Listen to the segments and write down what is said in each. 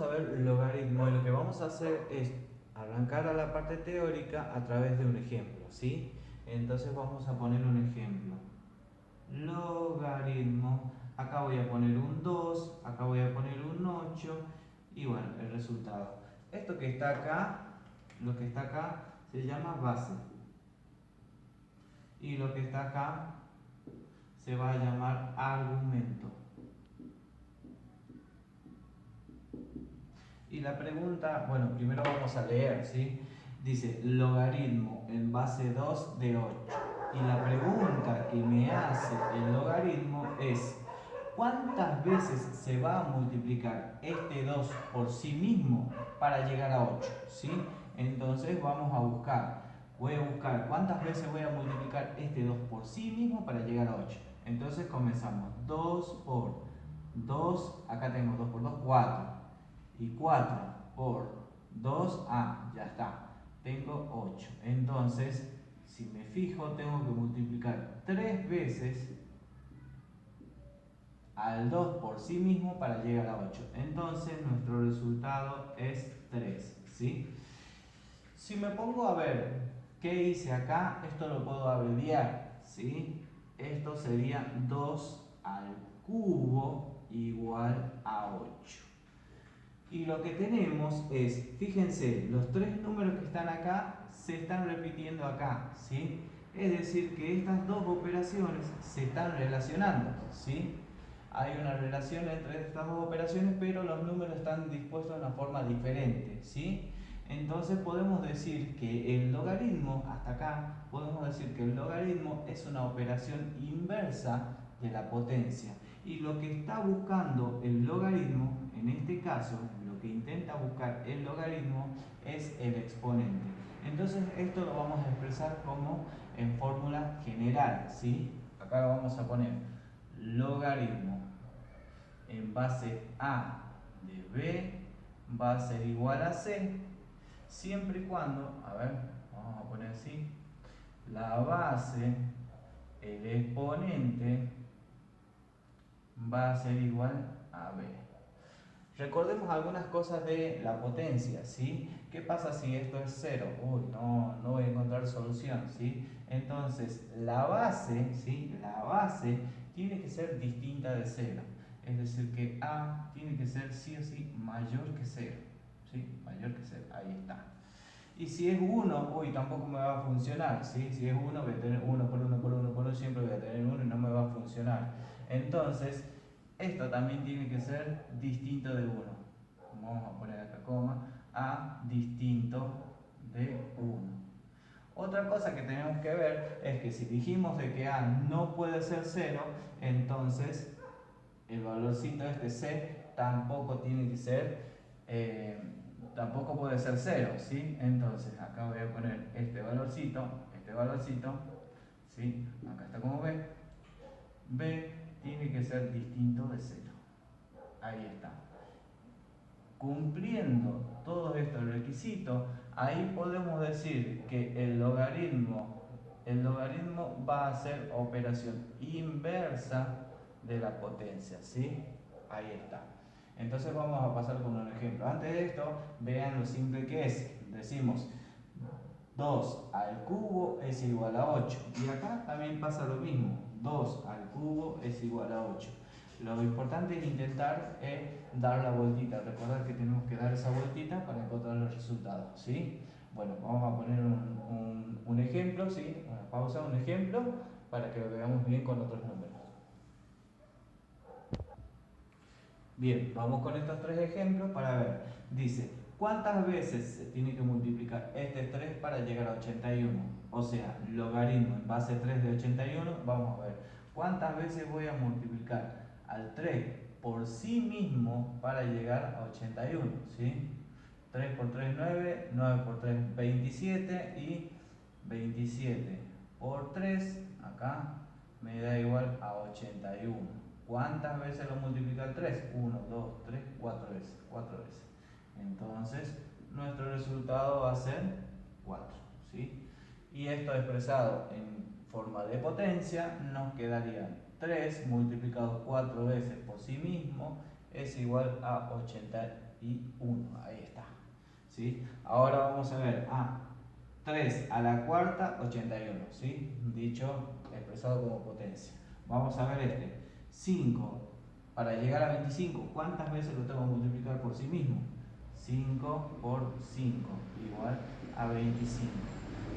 a ver logaritmo y lo que vamos a hacer es arrancar a la parte teórica a través de un ejemplo, ¿sí? Entonces vamos a poner un ejemplo. Logaritmo, acá voy a poner un 2, acá voy a poner un 8 y bueno, el resultado. Esto que está acá, lo que está acá se llama base. Y lo que está acá se va a llamar argumento. Y la pregunta, bueno, primero vamos a leer, ¿sí? Dice, logaritmo en base 2 de 8. Y la pregunta que me hace el logaritmo es, ¿cuántas veces se va a multiplicar este 2 por sí mismo para llegar a 8? ¿Sí? Entonces vamos a buscar, voy a buscar cuántas veces voy a multiplicar este 2 por sí mismo para llegar a 8. Entonces comenzamos, 2 por 2, acá tengo 2 por 2, 4. Y 4 por 2, ya está, tengo 8. Entonces, si me fijo, tengo que multiplicar 3 veces al 2 por sí mismo para llegar a 8. Entonces, nuestro resultado es 3, ¿sí? Si me pongo a ver qué hice acá, esto lo puedo abreviar, ¿sí? Esto sería 2 al cubo igual a 8. Y lo que tenemos es, fíjense, los tres números que están acá se están repitiendo acá, ¿sí? Es decir, que estas dos operaciones se están relacionando, ¿sí? Hay una relación entre estas dos operaciones, pero los números están dispuestos de una forma diferente, ¿sí? Entonces podemos decir que el logaritmo, hasta acá, podemos decir que el logaritmo es una operación inversa de la potencia. Y lo que está buscando el logaritmo, en este caso, lo que intenta buscar el logaritmo es el exponente. Entonces esto lo vamos a expresar como en fórmula general, ¿sí? Acá lo vamos a poner logaritmo en base A de B va a ser igual a C, siempre y cuando, a ver, vamos a poner así, la base, el exponente, va a ser igual a B. Recordemos algunas cosas de la potencia, ¿sí? ¿Qué pasa si esto es 0? Uy, no voy a encontrar solución, ¿sí? Entonces, la base, ¿sí? La base tiene que ser distinta de 0. Es decir, que A tiene que ser sí o sí mayor que 0, ¿sí? Mayor que 0, ahí está. Y si es 1, uy, tampoco me va a funcionar, ¿sí? Si es 1, voy a tener 1 por 1 por 1 por 1, siempre voy a tener 1 y no me va a funcionar. Entonces, esto también tiene que ser distinto de 1. Vamos a poner acá coma, A distinto de 1. Otra cosa que tenemos que ver es que si dijimos de que A no puede ser 0, entonces el valorcito este C tampoco tiene que ser, tampoco puede ser 0, ¿sí? Entonces acá voy a poner este valorcito, ¿sí? Acá está como B. B tiene que ser distinto de 0. Ahí está. Cumpliendo todos estos requisitos, ahí podemos decir que el logaritmo va a ser operación inversa de la potencia, ¿sí? Ahí está. Entonces vamos a pasar con un ejemplo. Antes de esto, vean lo simple que es. Decimos 2 al cubo es igual a 8. Y acá también pasa lo mismo. 2 al cubo es igual a 8. Lo importante es intentar dar la vueltita. Recordar que tenemos que dar esa vueltita para encontrar los resultados, ¿sí? Bueno, vamos a poner un ejemplo, ¿sí? Una pausa, un ejemplo, para que lo veamos bien con otros números. Bien, vamos con estos tres ejemplos para ver. Dice, ¿cuántas veces se tiene que multiplicar este 3 para llegar a 81? O sea, logaritmo en base 3 de 81, vamos a ver. ¿Cuántas veces voy a multiplicar al 3 por sí mismo para llegar a 81? ¿Sí? 3 por 3, 9, 9 por 3, 27 y 27 por 3, acá me da igual a 81. ¿Cuántas veces lo multiplica el 3? 1, 2, 3, 4 veces. 4 veces. Entonces, nuestro resultado va a ser 4. ¿Sí? Y esto expresado en forma de potencia, nos quedaría 3 multiplicado 4 veces por sí mismo es igual a 81. 31, ahí está. ¿Sí? Ahora vamos a ver, 3 a la cuarta, 81, ¿sí? Dicho, expresado como potencia. Vamos a ver este, 5 para llegar a 25, ¿cuántas veces lo tengo que multiplicar por sí mismo? 5 por 5 igual a 25.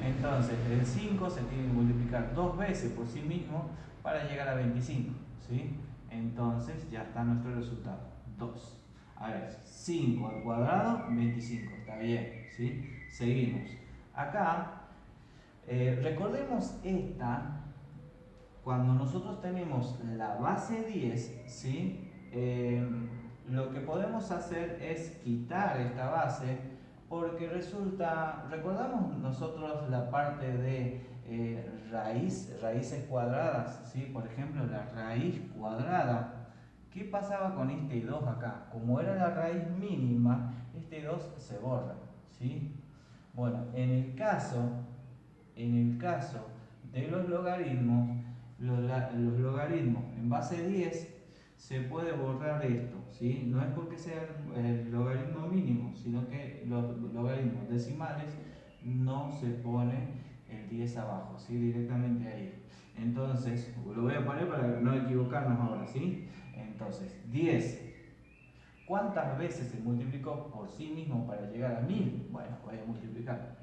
Entonces, el 5 se tiene que multiplicar 2 veces por sí mismo para llegar a 25, ¿sí? Entonces, ya está nuestro resultado, 2. A ver, 5 al cuadrado, 25, está bien, ¿sí? Seguimos. Acá, recordemos esta, cuando nosotros tenemos la base 10, ¿sí? Lo que podemos hacer es quitar esta base, porque resulta, recordamos nosotros la parte de raíces cuadradas, ¿sí? Por ejemplo, la raíz cuadrada. ¿Qué pasaba con este 2 acá? Como era la raíz mínima, este 2 se borra, ¿sí? Bueno, en el caso de los logaritmos, los logaritmos en base 10 se puede borrar esto, ¿sí? No es porque sea el logaritmo mínimo, sino que los logaritmos decimales no se pone el 10 abajo, ¿sí? Directamente ahí. Entonces, lo voy a poner para no equivocarnos ahora, ¿sí? Entonces, 10. ¿Cuántas veces se multiplicó por sí mismo para llegar a 1000? Bueno, voy a multiplicar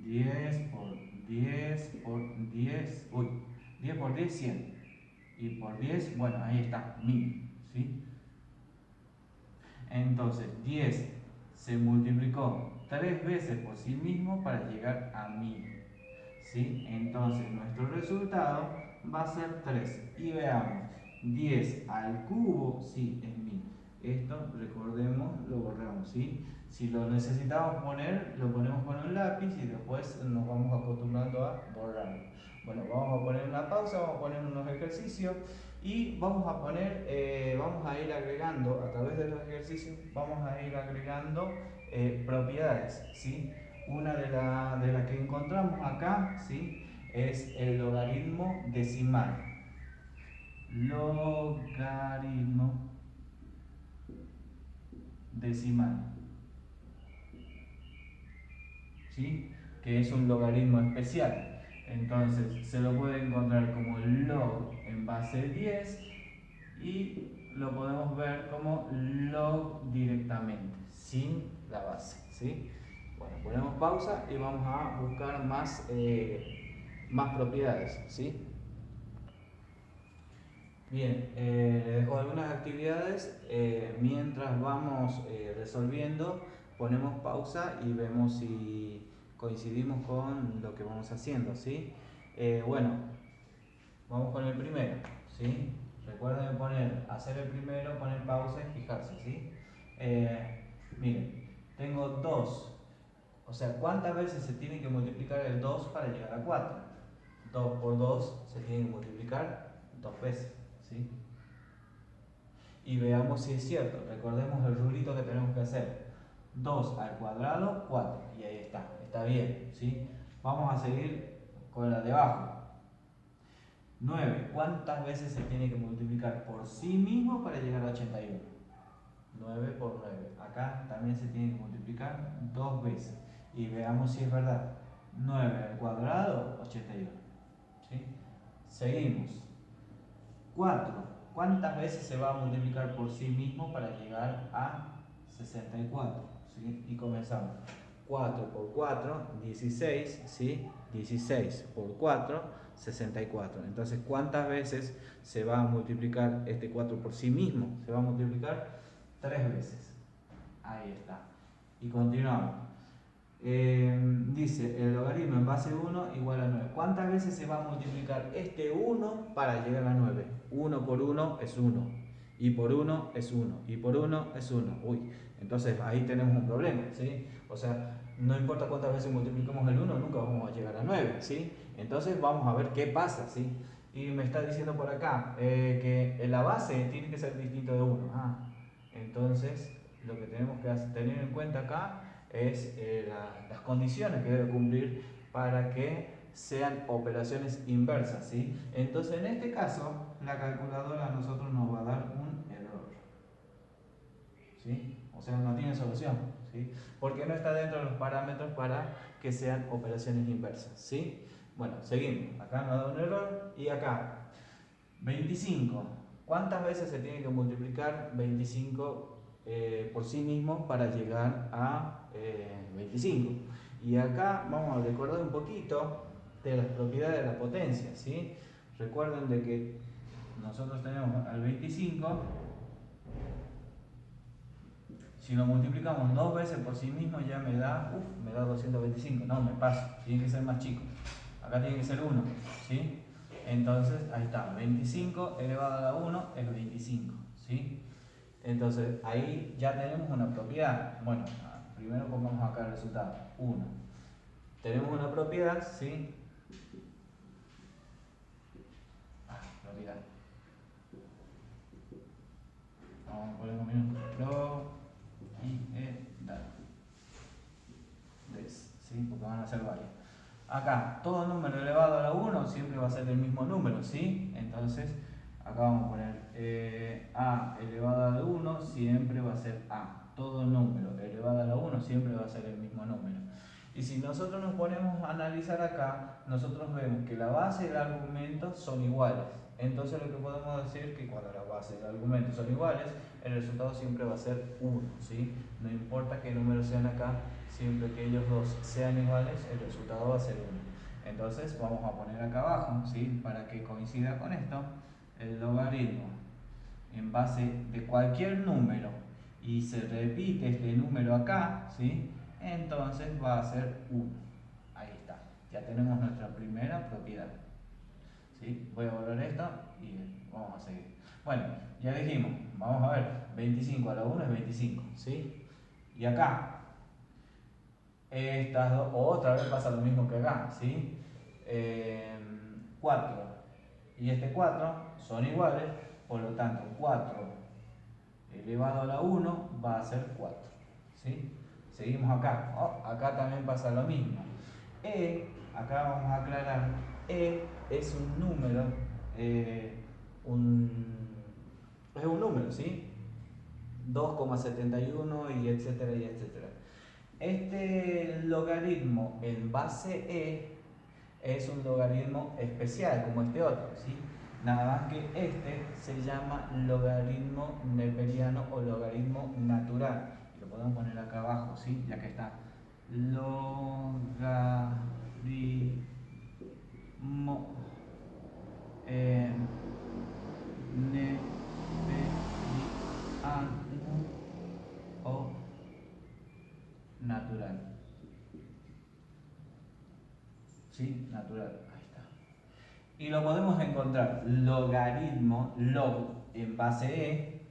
10 por 10 por 10, 10 por 10, 100. Y por 10, bueno, ahí está, 1000, ¿sí? Entonces, 10 se multiplicó 3 veces por sí mismo para llegar a 1000, ¿sí? Entonces, nuestro resultado va a ser 3. Y veamos, 10 al cubo, sí, es 1000. Esto, recordemos, lo borramos, ¿sí? Si lo necesitamos poner, lo ponemos con un lápiz y después nos vamos acostumbrando a borrarlo. Bueno, vamos a poner una pausa, vamos a poner unos ejercicios y vamos a ir agregando, a través de los ejercicios, vamos a ir agregando propiedades, ¿sí? Una de las que encontramos acá, ¿sí? Es el logaritmo decimal. Logaritmo decimal, ¿sí? Que es un logaritmo especial. Entonces se lo puede encontrar como log en base 10 y lo podemos ver como log directamente, sin la base, ¿sí? Bueno, ponemos pausa y vamos a buscar más propiedades, ¿sí? Bien, les dejo algunas actividades. Mientras vamos resolviendo, ponemos pausa y vemos si coincidimos con lo que vamos haciendo, ¿sí? Bueno, vamos con el primero, ¿sí? Recuerden hacer el primero, poner pausa y fijarse, ¿sí? Miren, tengo 2. O sea, ¿cuántas veces se tiene que multiplicar el 2 para llegar a 4? 2 por 2 se tiene que multiplicar 2 veces, ¿sí? Y veamos si es cierto. Recordemos el rulito que tenemos que hacer. 2 al cuadrado, 4. Y ahí está bien, ¿sí? Vamos a seguir con la de abajo. 9. ¿Cuántas veces se tiene que multiplicar por sí mismo para llegar a 81? 9 por 9. Acá también se tiene que multiplicar 2 veces. Y veamos si es verdad. 9 al cuadrado, 81. ¿Sí? Seguimos. 4. ¿Cuántas veces se va a multiplicar por sí mismo para llegar a 64? ¿Sí? Y comenzamos. 4 por 4, 16, ¿sí? 16 por 4, 64. Entonces, ¿cuántas veces se va a multiplicar este 4 por sí mismo? Se va a multiplicar 3 veces. Ahí está. Y continuamos. Dice, el logaritmo en base 1 igual a 9. ¿Cuántas veces se va a multiplicar este 1 para llegar a 9? 1 por 1 es 1. Y por 1 es 1. Y por 1 es 1. Uy, entonces ahí tenemos un problema, ¿sí? O sea, no importa cuántas veces multiplicamos el 1, nunca vamos a llegar a 9, ¿sí? Entonces vamos a ver qué pasa, ¿sí? Y me está diciendo por acá que la base tiene que ser distinto de 1. Entonces lo que tenemos que tener en cuenta acá es las condiciones que debe cumplir para que sean operaciones inversas, ¿sí? Entonces en este caso la calculadora a nosotros nos va a dar un error, ¿sí? O sea, no tiene solución, ¿sí? Porque no está dentro de los parámetros para que sean operaciones inversas, ¿sí? Bueno, seguimos. Acá nos da un error y acá 25. ¿Cuántas veces se tiene que multiplicar 25 por sí mismo para llegar a 25? Y acá vamos a recordar un poquito de las propiedades de la potencia, ¿sí? Recuerden de que nosotros tenemos al 25, si lo multiplicamos 2 veces por sí mismo ya me da 225, no, me paso, tiene que ser más chico, acá tiene que ser 1, ¿sí? Entonces, ahí está, 25 elevado a la 1 es 25, ¿sí? Entonces, ahí ya tenemos una propiedad. Bueno, primero pongamos acá el resultado, 1. Tenemos una propiedad, ¿sí? Propiedad. Vamos a poner un minuto. ¿Sí? Porque van a ser varias. Acá, todo número elevado a la 1 siempre va a ser el mismo número, ¿sí? Entonces, acá vamos a poner a elevado a la 1 siempre va a ser a. Todo número elevado a la 1 siempre va a ser el mismo número. Y si nosotros nos ponemos a analizar acá, nosotros vemos que la base y el argumento son iguales. Entonces lo que podemos decir es que cuando la base y el argumento son iguales, el resultado siempre va a ser 1, ¿sí? No importa qué números sean acá, siempre que ellos dos sean iguales, el resultado va a ser 1. Entonces vamos a poner acá abajo, ¿sí? Para que coincida con esto, el logaritmo en base de cualquier número y se repite este número acá, ¿sí? Entonces va a ser 1. Ahí está, ya tenemos nuestra primera propiedad, ¿sí? Voy a volver esto y vamos a seguir. Bueno, ya dijimos, vamos a ver, 25 a la 1 es 25, ¿sí? Y acá, estas dos, otra vez pasa lo mismo que acá, ¿sí? 4 y este 4 son iguales, por lo tanto 4 elevado a la 1 va a ser 4, ¿sí? Seguimos acá, acá también pasa lo mismo. Acá vamos a aclarar, es un número, es un número, ¿sí? 2,71 y etcétera y etcétera. Este logaritmo en base es un logaritmo especial como este otro, ¿sí? Nada más que este se llama logaritmo neperiano o logaritmo natural. Lo podemos poner acá abajo, ¿sí? Ya que está. Logaritmo neperiano o natural. ¿Sí? Natural. Ahí está. Y lo podemos encontrar logaritmo, log en base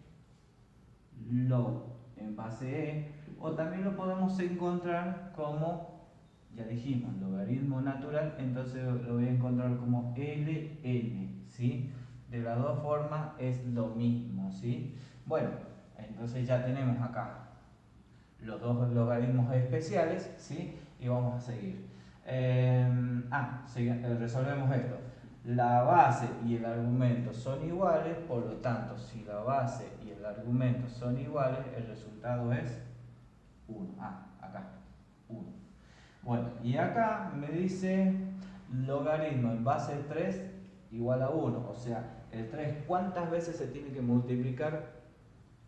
log en base o también lo podemos encontrar como, ya dijimos, logaritmo natural, entonces lo voy a encontrar como ln, ¿sí? De las dos formas es lo mismo, ¿sí? Bueno, entonces ya tenemos acá los dos logaritmos especiales, ¿sí? Y vamos a seguir. Resolvemos esto. La base y el argumento son iguales, por lo tanto, si la base y el argumento son iguales, el resultado es 1. Acá, 1. Bueno, y acá me dice logaritmo en base 3 igual a 1. O sea, el 3, ¿cuántas veces se tiene que multiplicar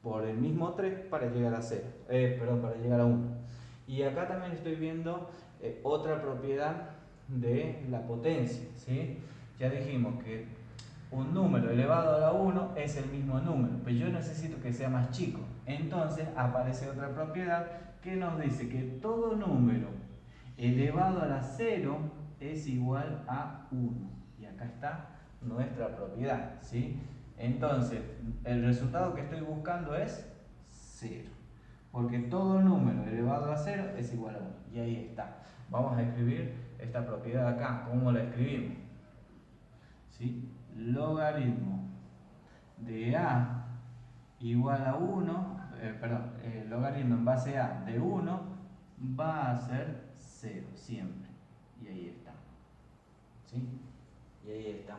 por el mismo 3 para llegar a 0? Para llegar a 1. Y acá también estoy viendo otra propiedad de la potencia, ¿sí? Ya dijimos que un número elevado a la 1 es el mismo número, pero yo necesito que sea más chico. Entonces aparece otra propiedad que nos dice que todo número elevado a la 0 es igual a 1. Y acá está nuestra propiedad, ¿sí? Entonces, el resultado que estoy buscando es 0. Porque todo número elevado a 0 es igual a 1. Y ahí está. Vamos a escribir esta propiedad acá. ¿Cómo la escribimos? ¿Sí? Logaritmo de a igual a 1, logaritmo en base a de 1 va a ser 0 siempre. Y ahí está. ¿Sí? Y ahí está.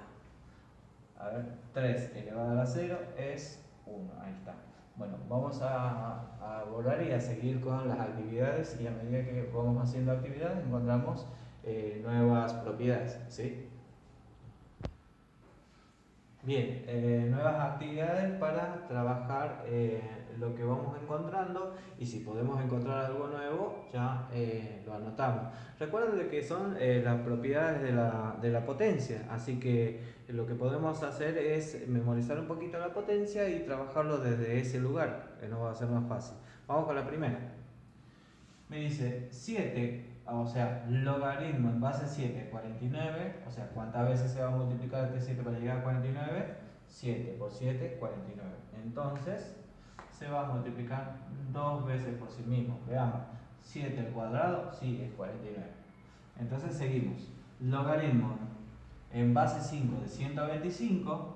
A ver, 3 elevado a la 0 es 1. Ahí está. Bueno, vamos a abordar y a seguir con las actividades y a medida que vamos haciendo actividades encontramos nuevas propiedades, ¿sí? Bien, nuevas actividades para trabajar lo que vamos encontrando y si podemos encontrar algo nuevo ya lo anotamos. Recuerden de que son las propiedades de la potencia, así que lo que podemos hacer es memorizar un poquito la potencia y trabajarlo desde ese lugar, que nos va a ser más fácil. Vamos con la primera. Me dice 7, o sea, logaritmo en base 7, 49, o sea, ¿cuántas veces se va a multiplicar este 7 para llegar a 49? 7 por 7, 49. Entonces, se va a multiplicar dos veces por sí mismo. Veamos, 7 al cuadrado, sí, es 49. Entonces, seguimos. Logaritmo en base 5 de 125,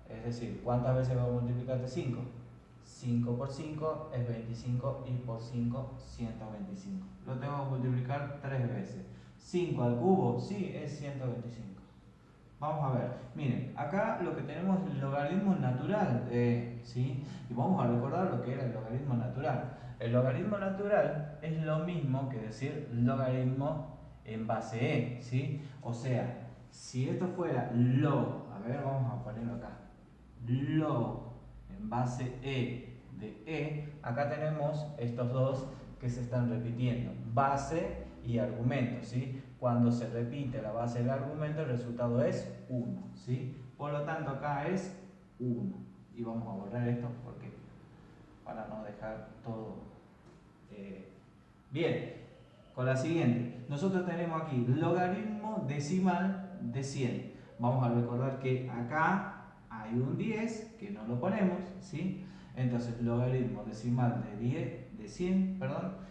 es decir, ¿cuántas veces va a multiplicar este 5? 5 por 5 es 25 y por 5, 125. Lo tengo que multiplicar 3 veces. 5 al cubo, sí, es 125. Vamos a ver, miren, acá lo que tenemos es el logaritmo natural, ¿sí? Y vamos a recordar lo que era el logaritmo natural. El logaritmo natural es lo mismo que decir logaritmo en base e, ¿sí? O sea, si esto fuera log, a ver, vamos a ponerlo acá, log en base de e, acá tenemos estos dos que se están repitiendo, base y argumento, ¿sí? Cuando se repite la base del argumento, el resultado es 1, ¿sí? Por lo tanto, acá es 1. Y vamos a borrar esto porque para no dejar todo bien. Con la siguiente, nosotros tenemos aquí logaritmo decimal de 100. Vamos a recordar que acá hay un 10 que no lo ponemos, ¿sí? Entonces, logaritmo decimal de 100, perdón.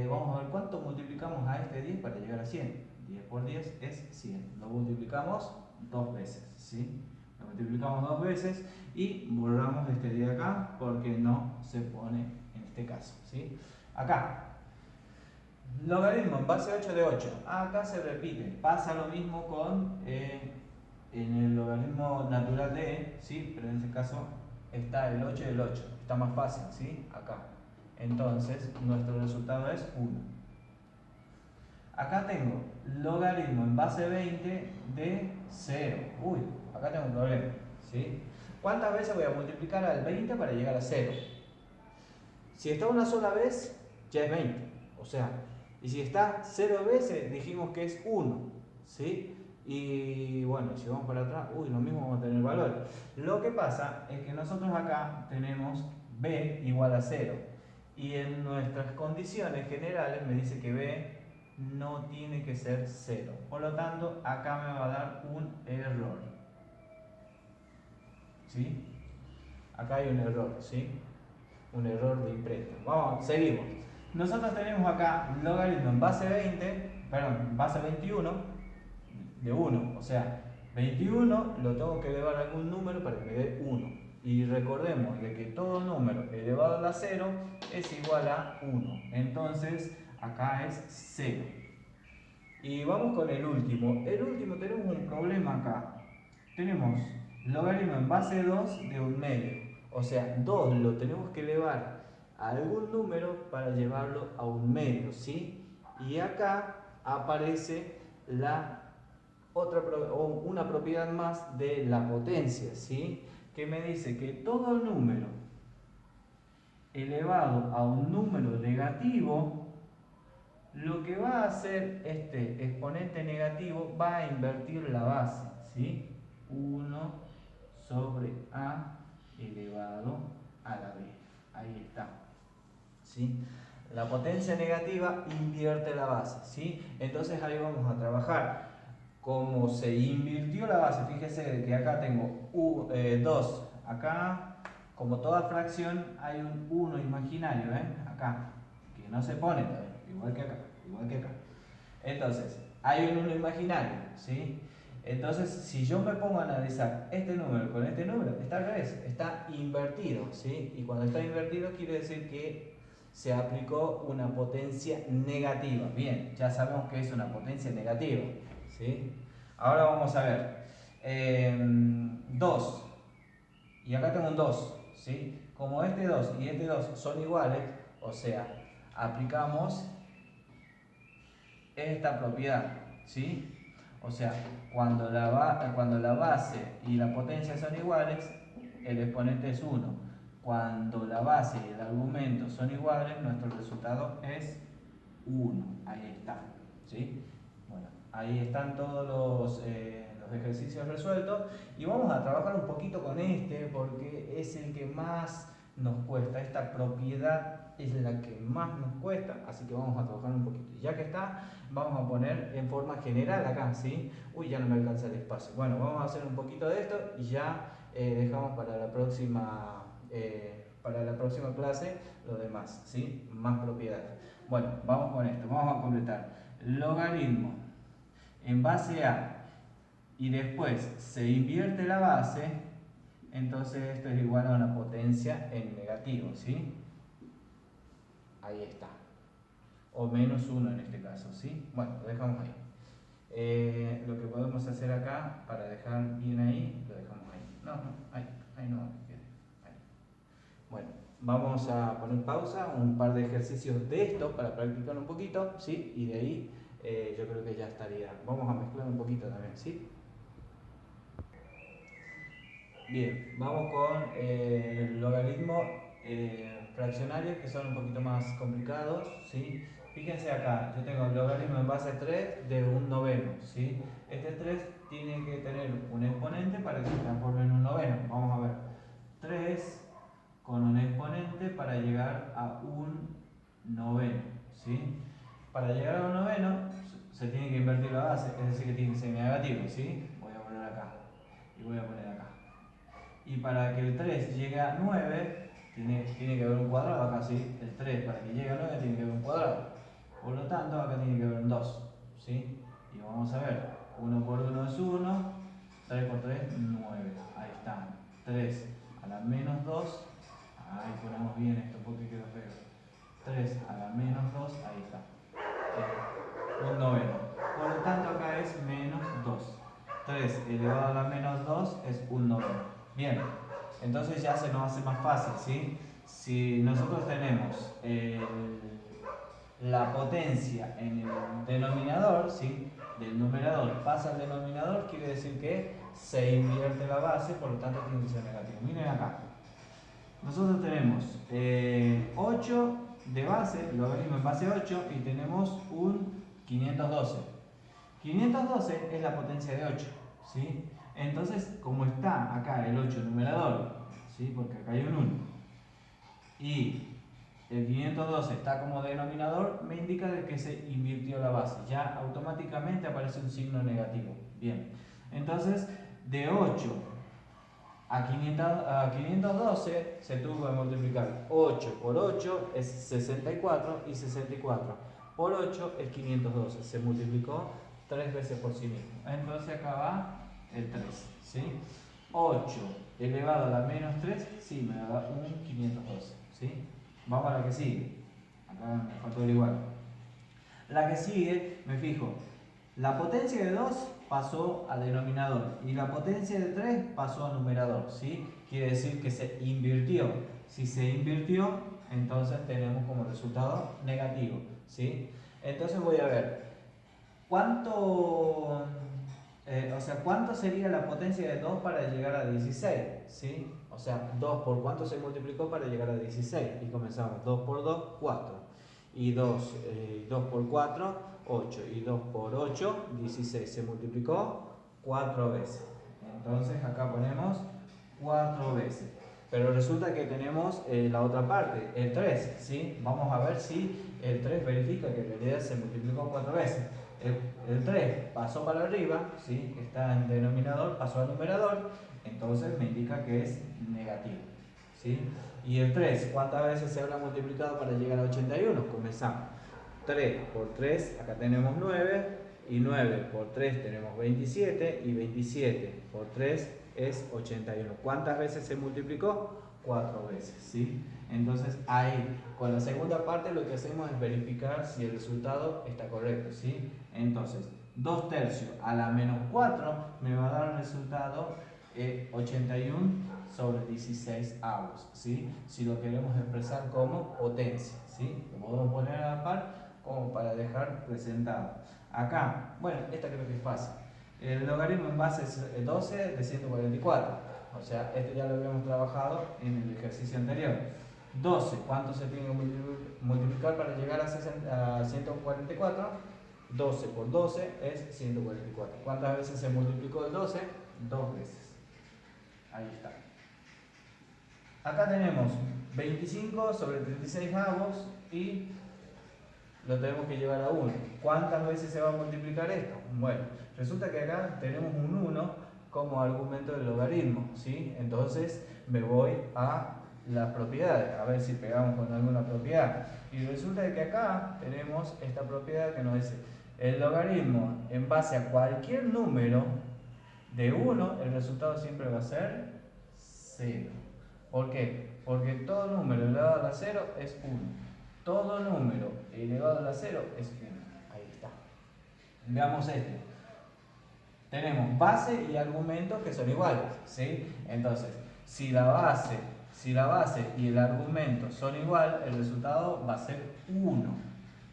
Vamos a ver cuánto multiplicamos a este 10 para llegar a 100. 10 por 10 es 100. Lo multiplicamos dos veces, ¿sí? Lo multiplicamos dos veces y borramos este de acá porque no se pone en este caso, ¿sí? Acá, logaritmo en base 8 de 8. Acá se repite. Pasa lo mismo con en el logaritmo natural de e, ¿sí? Pero en este caso está el 8 y el 8. Está más fácil, ¿sí? Acá. Entonces, nuestro resultado es 1. Acá tengo logaritmo en base 20 de 0. Uy, acá tengo un problema, ¿sí? ¿Cuántas veces voy a multiplicar al 20 para llegar a 0? Si está una sola vez, ya es 20. O sea, y si está 0 veces, dijimos que es 1, ¿sí? Y bueno, si vamos para atrás, uy, lo mismo vamos a tener valor. Lo que pasa es que nosotros acá tenemos b igual a 0. Y en nuestras condiciones generales me dice que b no tiene que ser 0. Por lo tanto, acá me va a dar un error. ¿Sí? Acá hay un error, ¿sí? Un error de imprenta. Vamos, seguimos. Nosotros tenemos acá logaritmo en base 20, perdón, base 21 de 1. O sea, 21 lo tengo que elevar a algún número para que me dé 1. Y recordemos de que todo número elevado a la 0 es igual a 1. Entonces, acá es 0. Y vamos con el último. El último tenemos un problema acá. Tenemos logaritmo en base 2 de 1/2. O sea, 2 lo tenemos que elevar a algún número para llevarlo a 1/2, ¿sí? Y acá aparece una propiedad más de la potencia, ¿sí? Que me dice que todo número elevado a un número negativo, lo que va a hacer este exponente negativo va a invertir la base, ¿sí? 1 sobre a elevado a la b. Ahí está, ¿sí? La potencia negativa invierte la base, ¿sí? Entonces ahí vamos a trabajar. Como se invirtió la base, fíjese que acá tengo 2, acá como toda fracción hay un 1 imaginario, acá, que no se pone todavía, igual que acá, igual que acá. Entonces, hay un 1 imaginario, ¿sí? Entonces, si yo me pongo a analizar este número con este número, está al revés, está invertido, ¿sí? Y cuando está invertido quiere decir que se aplicó una potencia negativa. Bien, ya sabemos que es una potencia negativa, ¿sí? Ahora vamos a ver. 2. Y acá tengo un 2, ¿sí? Como este 2 y este 2 son iguales, o sea, aplicamos esta propiedad, ¿sí? O sea, cuando la base y la potencia son iguales, el exponente es 1. Cuando la base y el argumento son iguales, nuestro resultado es 1. Ahí está, ¿sí? Bueno, ahí están todos los ejercicios resueltos y vamos a trabajar un poquito con este porque es el que más nos cuesta. Esta propiedad es la que más nos cuesta, así que vamos a trabajar un poquito. Y ya que está, vamos a poner en forma general acá, ¿sí? Uy, ya no me alcanza el espacio. Bueno, vamos a hacer un poquito de esto y ya dejamos para la próxima clase lo demás, ¿sí? Más propiedades. Bueno, vamos con esto, vamos a completar. Logaritmo en base a y después se invierte la base, entonces esto es igual a una potencia en negativo, ¿sí? Ahí está. O menos 1 en este caso, ¿sí? Bueno, lo dejamos ahí. Lo que podemos hacer acá, para dejar bien ahí, lo dejamos ahí. No, ahí no. Ahí. Bueno, vamos a poner pausa, un par de ejercicios de esto para practicar un poquito, ¿sí? Y de ahí yo creo que ya estaría. Vamos a mezclar un poquito también, ¿sí? Bien, vamos con el logaritmo fraccionarios que son un poquito más complicados, ¿sí? Fíjense acá, yo tengo el logaritmo en base 3 de un noveno, ¿sí? Este 3 tiene que tener un exponente para que se transforme en un noveno. Vamos a ver, 3 con un exponente para llegar a un noveno, ¿sí? Para llegar a un noveno se tiene que invertir la base, es decir que tiene que ser negativo, ¿sí? Voy a poner acá y voy a poner acá. Y para que el 3 llegue a 9, tiene que haber un cuadrado acá, ¿sí? El 3 para que llegue a 9 tiene que haber un cuadrado. Por lo tanto, acá tiene que haber un 2, ¿sí? Y vamos a ver, 1 por 1 es 1, 3 por 3, 9. Ahí está, 3 a la menos 2, ahí ponemos bien esto porque quedó feo. 3 a la menos 2, ahí está. Un noveno. Por lo tanto, acá es menos 2. 3 elevado a la menos 2 es un noveno. Bien, entonces ya se nos hace más fácil, ¿sí? Si nosotros tenemos la potencia en el denominador, ¿sí? Del numerador pasa al denominador, quiere decir que se invierte la base, por lo tanto tiene que ser negativo. Miren acá, nosotros tenemos 8 de base, logaritmo en base 8, y tenemos un 512. 512 es la potencia de 8, ¿sí? Entonces, como está acá el 8 numerador, ¿sí? Porque acá hay un 1, y el 512 está como denominador, me indica de que se invirtió la base. Ya automáticamente aparece un signo negativo. Bien, entonces de 8 a 512 se tuvo que multiplicar. 8 por 8 es 64 y 64 por 8 es 512. Se multiplicó 3 veces por sí mismo. Entonces acá va el 3, ¿sí? 8 elevado a la menos 3, sí, me da un 512, ¿sí? Vamos a la que sigue. Acá me faltó el igual. La que sigue, me fijo, la potencia de 2 pasó a denominador y la potencia de 3 pasó a numerador, ¿sí? Quiere decir que se invirtió. Si se invirtió, entonces tenemos como resultado negativo, ¿sí? Entonces voy a ver, ¿cuánto sería la potencia de 2 para llegar a 16? ¿Sí? O sea, 2 por cuánto se multiplicó para llegar a 16. Y comenzamos, 2 por 2, 4. Y 2 por 4, 8. Y 2 por 8, 16. Se multiplicó 4 veces. Entonces acá ponemos 4 veces. Pero resulta que tenemos la otra parte, el 3. ¿Sí? Vamos a ver si el 3 verifica que en realidad se multiplicó 4 veces. El 3 pasó para arriba, ¿sí? Está en denominador, pasó al numerador, entonces me indica que es negativo, ¿sí? Y el 3, ¿cuántas veces se habrá multiplicado para llegar a 81? Comenzamos. 3 por 3, acá tenemos 9, y 9 por 3 tenemos 27, y 27 por 3 es 81. ¿Cuántas veces se multiplicó? 4 veces, ¿sí? Entonces ahí, con la segunda parte lo que hacemos es verificar si el resultado está correcto, ¿sí? Entonces, 2 tercios a la menos 4 me va a dar el resultado 81 sobre 16 avos, ¿sí? Si lo queremos expresar como potencia, ¿sí? Lo podemos poner a la par como para dejar presentado. Acá, bueno, esta creo que es fácil. El logaritmo en base es 12 de 144. O sea, esto ya lo habíamos trabajado en el ejercicio anterior. 12, ¿cuánto se tiene que multiplicar para llegar a 144? 12 por 12 es 144. ¿Cuántas veces se multiplicó el 12? 2 veces. Ahí está. Acá tenemos 25 sobre 36 avos y lo tenemos que llevar a 1. ¿Cuántas veces se va a multiplicar esto? Bueno, resulta que acá tenemos un 1 como argumento del logaritmo, ¿sí? Entonces me voy a las propiedades, a ver si pegamos con alguna propiedad. Y resulta que acá tenemos esta propiedad que nos dice el logaritmo en base a cualquier número de 1, el resultado siempre va a ser 0. ¿Por qué? Porque todo número elevado a la 0 es 1. Todo número elevado a la 0 es 1. Ahí está. Veamos este. Tenemos base y argumentos que son iguales, ¿sí? Entonces, si la base y el argumento son iguales, el resultado va a ser 1.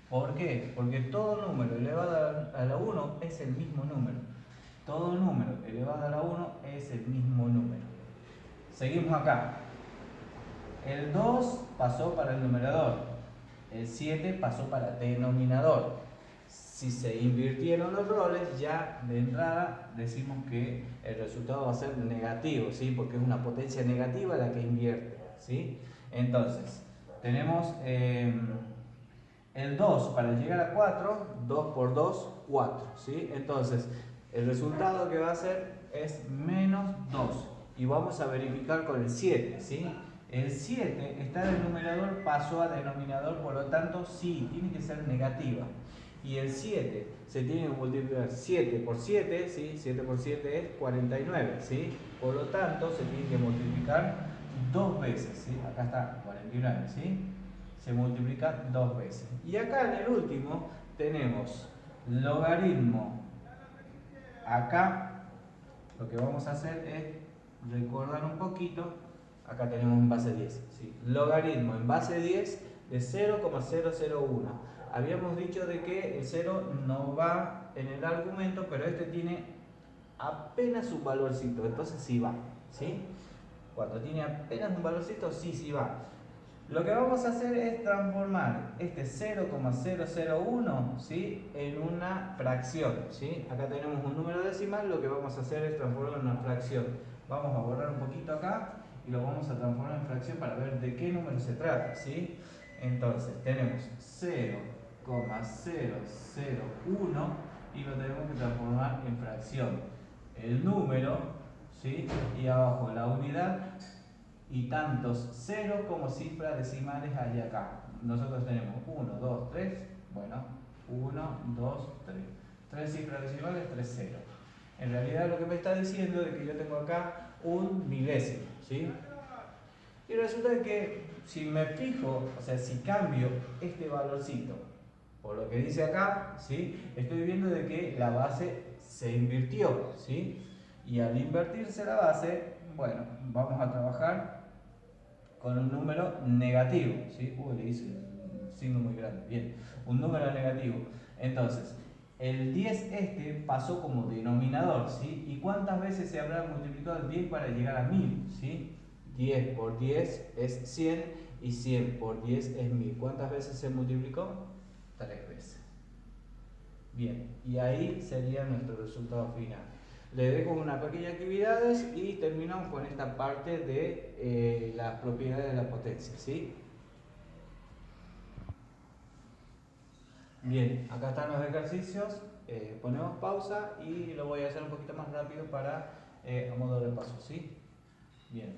¿Por qué? Porque todo número elevado a la 1 es el mismo número. Todo número elevado a la 1 es el mismo número. Seguimos acá. El 2 pasó para el numerador. El 7 pasó para denominador. Si se invirtieron los roles, ya de entrada decimos que el resultado va a ser negativo, ¿sí? Porque es una potencia negativa la que invierte, ¿sí? Entonces, tenemos el 2 para llegar a 4, 2 por 2, 4, ¿sí? Entonces, el resultado que va a ser es menos 2. Y vamos a verificar con el 7, ¿sí? El 7 está del numerador, pasó a denominador, por lo tanto, sí, tiene que ser negativa. Y el 7 se tiene que multiplicar 7 por 7, ¿sí? 7 por 7 es 49, ¿sí? Por lo tanto, se tiene que multiplicar 2 veces, ¿sí? Acá está 49, ¿sí? Se multiplica 2 veces. Y acá en el último tenemos logaritmo. Acá lo que vamos a hacer es recordar un poquito. Acá tenemos en base 10, ¿sí? Logaritmo en base 10 de 0,001. Habíamos dicho de que el 0 no va en el argumento, pero este tiene apenas un valorcito, entonces sí va, ¿sí? Cuando tiene apenas un valorcito, sí va. Lo que vamos a hacer es transformar este 0,001, ¿sí? En una fracción, ¿sí? Acá tenemos un número decimal, lo que vamos a hacer es transformarlo en una fracción. Vamos a borrar un poquito acá y lo vamos a transformar en fracción para ver de qué número se trata, ¿sí? Entonces tenemos 0,001 y lo tenemos que transformar en fracción. El número, ¿sí? Y abajo la unidad y tantos ceros como cifras decimales hay acá. Nosotros tenemos 1, 2, 3, bueno, 1, 2, 3. 3 cifras decimales, 3 ceros. En realidad lo que me está diciendo es que yo tengo acá un milésimo, ¿sí? Y resulta que si me fijo, o sea, si cambio este valorcito por lo que dice acá, ¿sí? Estoy viendo de que la base se invirtió, ¿sí? Y al invertirse la base, bueno, vamos a trabajar con un número negativo, ¿sí? Le hice un signo muy grande, bien, un número negativo. Entonces, el 10 este pasó como denominador, ¿sí? ¿Y cuántas veces se habrá multiplicado el 10 para llegar a 1000, ¿sí? 10 por 10 es 100 y 100 por 10 es 1000. ¿Cuántas veces se multiplicó? 3 veces. Bien, y ahí sería nuestro resultado final. Le dejo unas pequeñas actividades y terminamos con esta parte de las propiedades de la potencia, ¿sí? Bien, acá están los ejercicios. Ponemos pausa y lo voy a hacer un poquito más rápido para a modo de paso, ¿sí? Bien.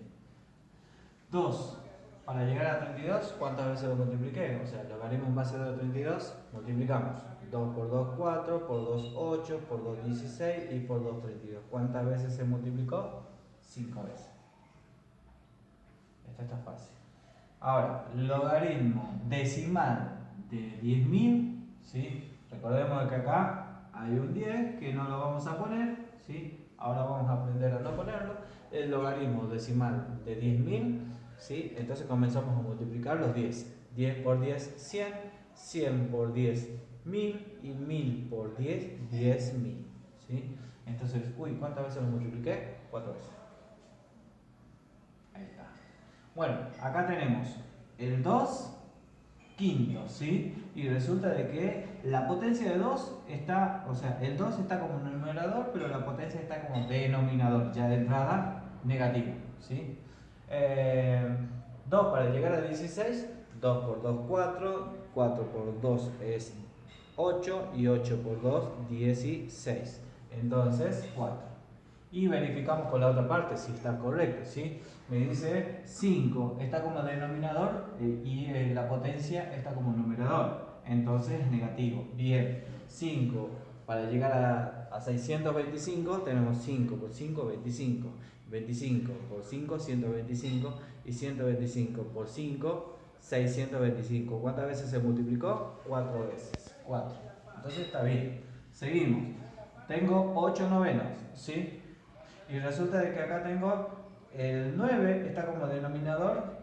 2. Para llegar a 32, ¿cuántas veces lo multipliqué? O sea, logaritmo en base de 32, multiplicamos. 2 por 2, 4, por 2, 8, por 2, 16 y por 2, 32. ¿Cuántas veces se multiplicó? 5 veces. Esta está fácil. Ahora, logaritmo decimal de 10.000, ¿sí? Recordemos que acá hay un 10 que no lo vamos a poner, ¿sí? ahora vamos a aprender a no ponerlo, el logaritmo decimal de 10.000, ¿sí? Entonces comenzamos a multiplicar los 10. 10 por 10, 100, 100 por 10, 1000 y 1000 por 10, 10.000, ¿sí? Entonces, ¿cuántas veces lo multipliqué? 4 veces. Ahí está. Bueno, acá tenemos el 2 quintos, ¿sí? Y resulta de que la potencia de 2 está, o sea, el 2 está como numerador, pero la potencia está como denominador, ya de entrada negativo, ¿sí? 2 para llegar a 16, 2 por 2, 4, 4 por 2 es 8 y 8 por 2, 16. Entonces, 4. Y verificamos con la otra parte si está correcto, ¿sí? Me dice 5 está como denominador y la potencia está como numerador, entonces es negativo. Bien, 5 para llegar a 625 tenemos 5 por 5, 25. 25 por 5, 125 y 125 por 5, 625. ¿Cuántas veces se multiplicó? 4 veces. 4. Entonces está bien. Seguimos. Tengo 8 novenos, ¿sí? Y resulta de que acá tengo el 9 está como denominador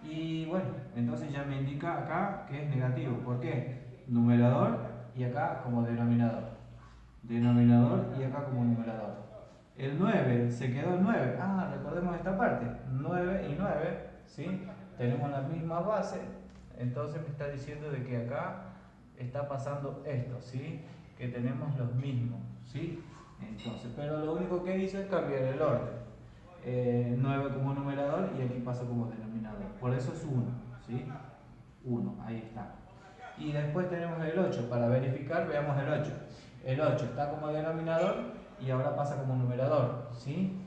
y bueno, entonces ya me indica acá que es negativo. ¿Por qué? Numerador y acá como denominador. Denominador y acá como numerador. El 9 se quedó en 9. Recordemos esta parte. 9 y 9, ¿sí? Tenemos la misma base. Entonces me está diciendo de que acá está pasando esto, ¿sí? Que tenemos los mismos, ¿sí? Entonces, pero lo único que hizo es cambiar el orden. 9 como numerador y aquí pasa como denominador. Por eso es 1, ¿sí? 1, ahí está. Y después tenemos el 8. Para verificar, veamos el 8. El 8 está como denominador y ahora pasa como numerador, ¿sí?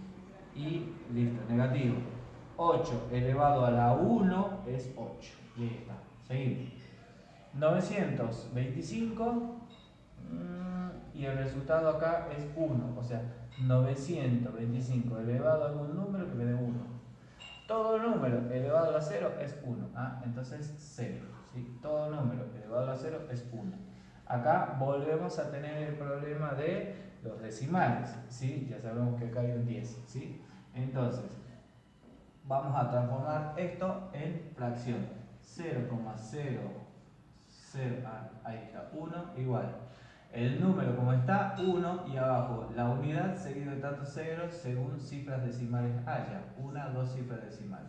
Y listo, negativo. 8 elevado a la 1 es 8. Y ahí está. Seguimos. 925 y el resultado acá es 1. O sea, 925 elevado a algún número que me dé 1. Todo número elevado a la 0 es 1. Entonces 0. ¿Sí? Todo número elevado a la 0 es 1. Acá volvemos a tener el problema de los decimales, ¿sí? Ya sabemos que acá hay un 10, ¿sí? Entonces, vamos a transformar esto en fracción. 0,00, ahí está, 1 igual. El número como está, 1 y abajo la unidad seguido de tantos ceros según cifras decimales haya. 1, 2 cifras decimales.